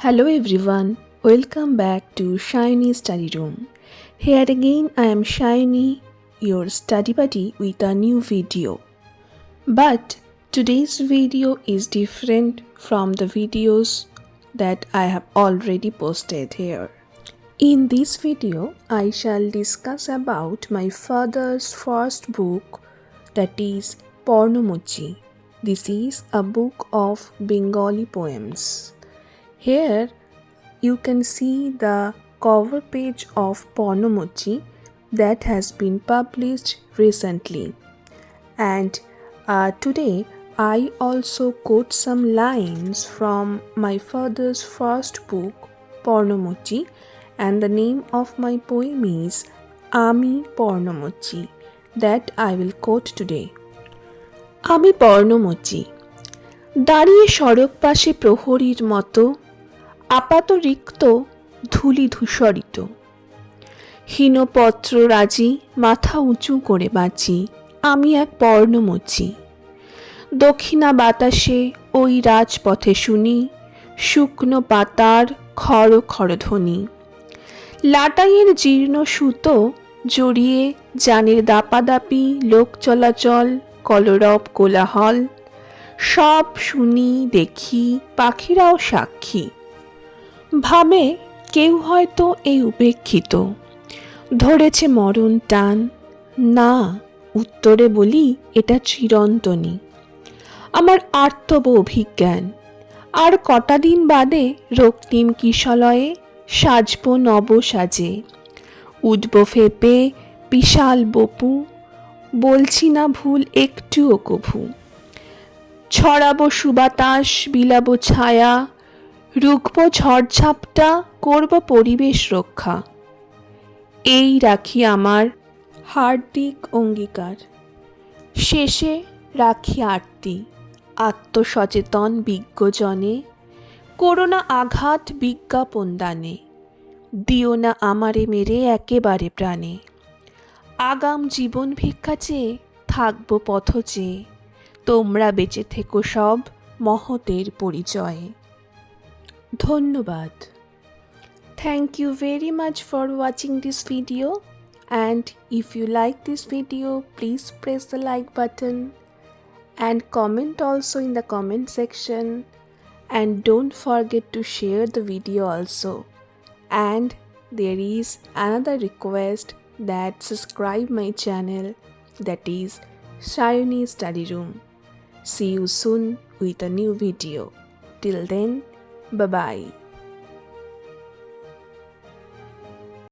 Hello everyone, welcome back to Shiny Study Room. Here again I am Shiny, your study buddy with a new video. But today's video is different from the videos that I have already posted here. In this video, I shall discuss about my father's first book, that is Pornomochi. This is a book of Bengali poems. Here you can see the cover page of Pornomochi that has been published recently. And today I also quote some lines from my father's first book, Pornomochi, and the name of my poem is Ami Pornomochi that I will quote today. আমি পর্ণমোচি, দাঁড়িয়ে সড়ক পাশে প্রহরীর মতো, আপাত রিক্ত ধূলি ধূসরিত, হীনপত্র রাজি মাথা উঁচু করে বাঁচি, আমি এক পর্ণমোচি। দক্ষিণা বাতাসে ওই রাজপথে শুনি শুকনো পাতার খড় খড় ধ্বনি, লাটাইয়ের জীর্ণ সুতো জড়িয়ে জানের দাপাদাপি লোক চলাচল কলরব কোলাহল, সব শুনি দেখি পাখিরাও সাক্ষী, ভাবে কেউ হয়তো এই উপেক্ষিত, ধরেছে মরণ টান, না উত্তরে বলি এটা চিরন্তনী। আমার আর্তব অভিজ্ঞান, আর কটা দিন বাদে রক্তিম কিশলয়ে সাজব নব সাজে, উঠব ফেপে বিশাল বপু, বলছি না ভুল একটুও কভু, ছড়াবো সুবাতাস বিলাবো ছায়া, রুখব ঝড়ঝাপটা করব পরিবেশ রক্ষা, এই রাখি আমার হার্দিক অঙ্গীকার। শেষে রাখি আরতি আত্মসচেতন বিজ্ঞজনে, করোনা আঘাত বিজ্ঞাপন দানে, দিও না আমারে মেরে একেবারে প্রাণে, আগাম জীবন ভিক্ষা চেয়ে থাকব পথ চেয়ে, তোমরা বেঁচে থেকো সব মহতের পরিচয়ে। ধন্যবাদ। Thank you very much for watching this video, and if you like this video please press the like button and comment also in the comment section, and don't forget to share the video also. And there is another request that subscribe my channel, that is Shiny Study Room. See you soon with a new video. Till then, bye bye.